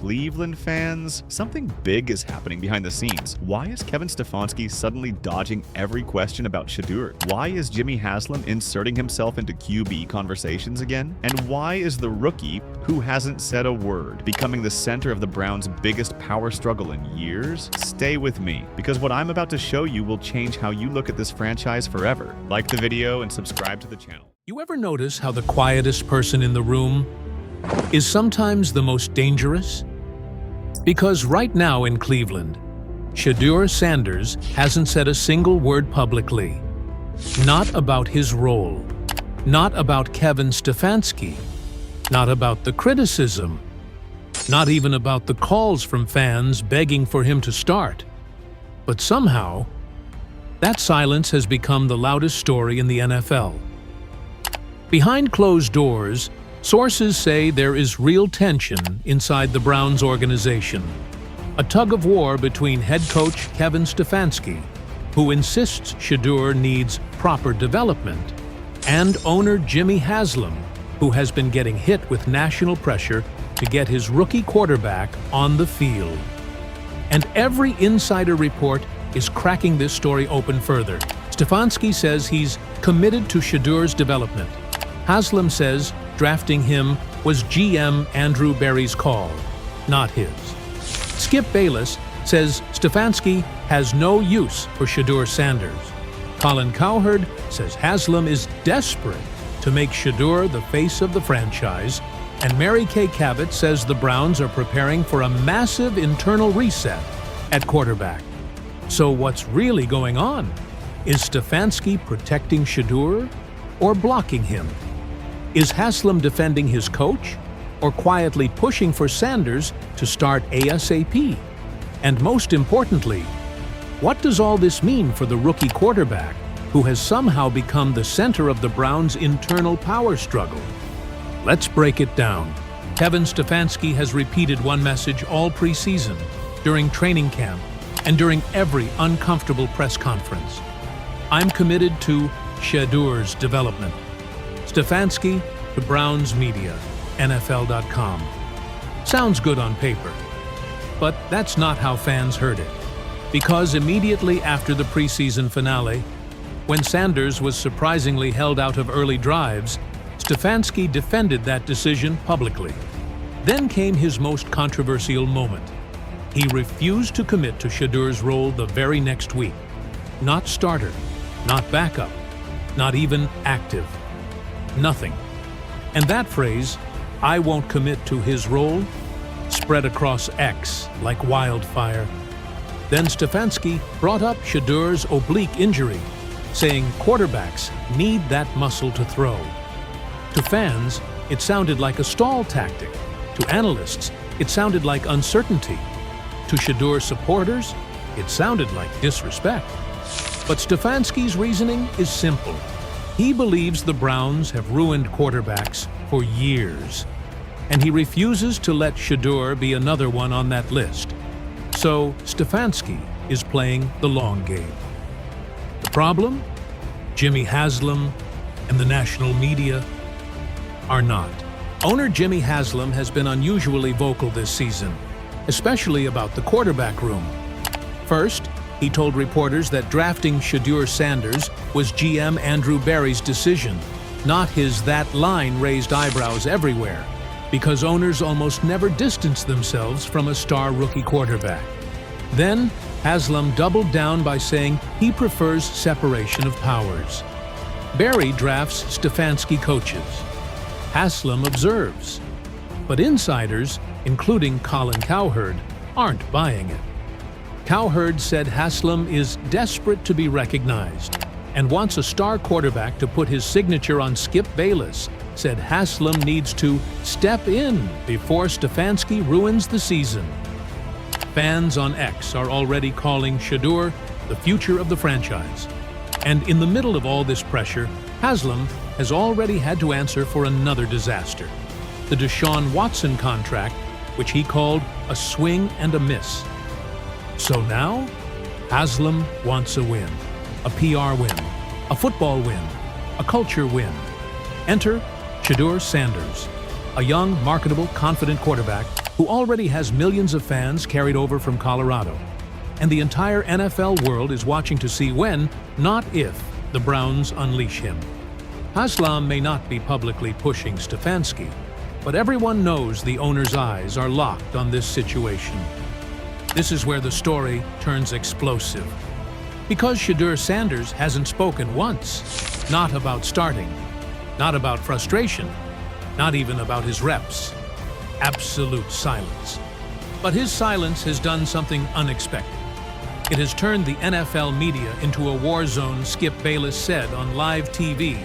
Cleveland fans, something big is happening behind the scenes. Why is Kevin Stefanski suddenly dodging every question about Shedeur? Why is Jimmy Haslam inserting himself into QB conversations again? And why is the rookie, who hasn't said a word, becoming the center of the Browns' biggest power struggle in years? Stay with me, because what I'm about to show you will change how you look at this franchise forever. Like the video and subscribe to the channel. You ever notice how the quietest person in the room is sometimes the most dangerous? Because right now in Cleveland, Shedeur Sanders hasn't said a single word publicly. Not about his role, not about Kevin Stefanski, not about the criticism, not even about the calls from fans begging for him to start. But somehow, that silence has become the loudest story in the NFL. Behind closed doors, sources say there is real tension inside the Browns organization. A tug-of-war between head coach Kevin Stefanski, who insists Shedeur needs proper development, and owner Jimmy Haslam, who has been getting hit with national pressure to get his rookie quarterback on the field. And every insider report is cracking this story open further. Stefanski says he's committed to Shedeur's development. Haslam says drafting him was GM Andrew Berry's call, not his. Skip Bayless says Stefanski has no use for Shedeur Sanders. Colin Cowherd says Haslam is desperate to make Shedeur the face of the franchise, and Mary Kay Cabot says the Browns are preparing for a massive internal reset at quarterback. So what's really going on? Is Stefanski protecting Shedeur or blocking him? Is Haslam defending his coach or quietly pushing for Sanders to start ASAP? And most importantly, what does all this mean for the rookie quarterback who has somehow become the center of the Browns' internal power struggle? Let's break it down. Kevin Stefanski has repeated one message all preseason, during training camp, and during every uncomfortable press conference. I'm committed to Shedeur's development. Stefanski to Browns Media, NFL.com. Sounds good on paper, but that's not how fans heard it. Because immediately after the preseason finale, when Sanders was surprisingly held out of early drives, Stefanski defended that decision publicly. Then came his most controversial moment. He refused to commit to Shedeur's role the very next week. Not starter, not backup, not even active. Nothing. And that phrase, "I won't commit to his role," spread across X like wildfire. Then Stefanski brought up Shedeur's oblique injury, saying quarterbacks need that muscle to throw. To fans, it sounded like a stall tactic. To analysts, it sounded like uncertainty. To Shedeur supporters, it sounded like disrespect. But Stefanski's reasoning is simple. He believes the Browns have ruined quarterbacks for years, and he refuses to let Shedeur be another one on that list. So Stefanski is playing the long game. The problem? Jimmy Haslam and the national media are not. Owner Jimmy Haslam has been unusually vocal this season, especially about the quarterback room. First, he told reporters that drafting Shedeur Sanders was GM Andrew Berry's decision, not his. That line raised eyebrows everywhere, because owners almost never distance themselves from a star rookie quarterback. Then, Haslam doubled down by saying he prefers separation of powers. Berry drafts Stefanski coaches. Haslam observes. But insiders, including Colin Cowherd, aren't buying it. Cowherd said Haslam is desperate to be recognized and wants a star quarterback to put his signature on. Skip Bayless said Haslam needs to step in before Stefanski ruins the season. Fans on X are already calling Shedeur the future of the franchise. And in the middle of all this pressure, Haslam has already had to answer for another disaster: the Deshaun Watson contract, which he called a swing and a miss. So now, Haslam wants a win, a PR win, a football win, a culture win. Enter Shedeur Sanders, a young, marketable, confident quarterback who already has millions of fans carried over from Colorado. And the entire NFL world is watching to see when, not if, the Browns unleash him. Haslam may not be publicly pushing Stefanski, but everyone knows the owner's eyes are locked on this situation. This is where the story turns explosive. Because Shedeur Sanders hasn't spoken once, not about starting, not about frustration, not even about his reps. Absolute silence. But his silence has done something unexpected. It has turned the NFL media into a war zone, Skip Bayless said on live TV.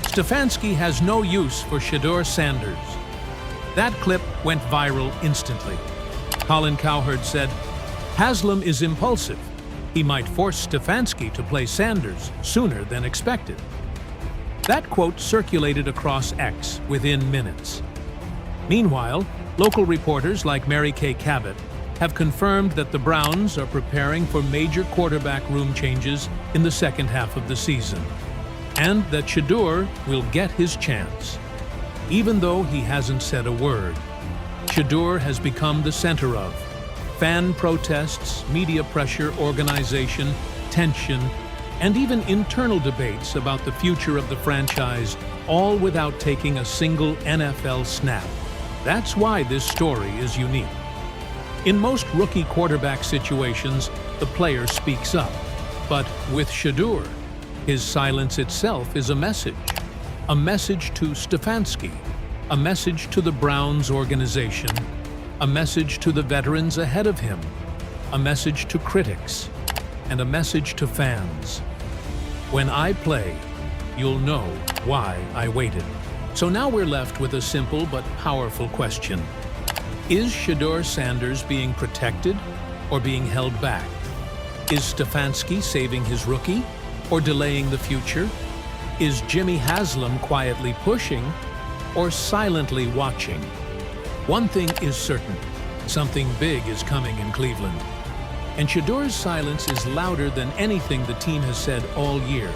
Stefanski has no use for Shedeur Sanders. That clip went viral instantly. Colin Cowherd said, Haslam is impulsive. He might force Stefanski to play Sanders sooner than expected. That quote circulated across X within minutes. Meanwhile, local reporters like Mary Kay Cabot have confirmed that the Browns are preparing for major quarterback room changes in the second half of the season, and that Shedeur will get his chance. Even though he hasn't said a word, Shedeur has become the center of fan protests, media pressure, organization, tension, and even internal debates about the future of the franchise, all without taking a single NFL snap. That's why this story is unique. In most rookie quarterback situations, the player speaks up. But with Shedeur, his silence itself is a message to Stefanski, a message to the Browns organization, a message to the veterans ahead of him, a message to critics, and a message to fans. When I play, you'll know why I waited. So now we're left with a simple but powerful question. Is Shedeur Sanders being protected or being held back? Is Stefanski saving his rookie or delaying the future? Is Jimmy Haslam quietly pushing or silently watching? One thing is certain, something big is coming in Cleveland. And Shedeur's silence is louder than anything the team has said all year.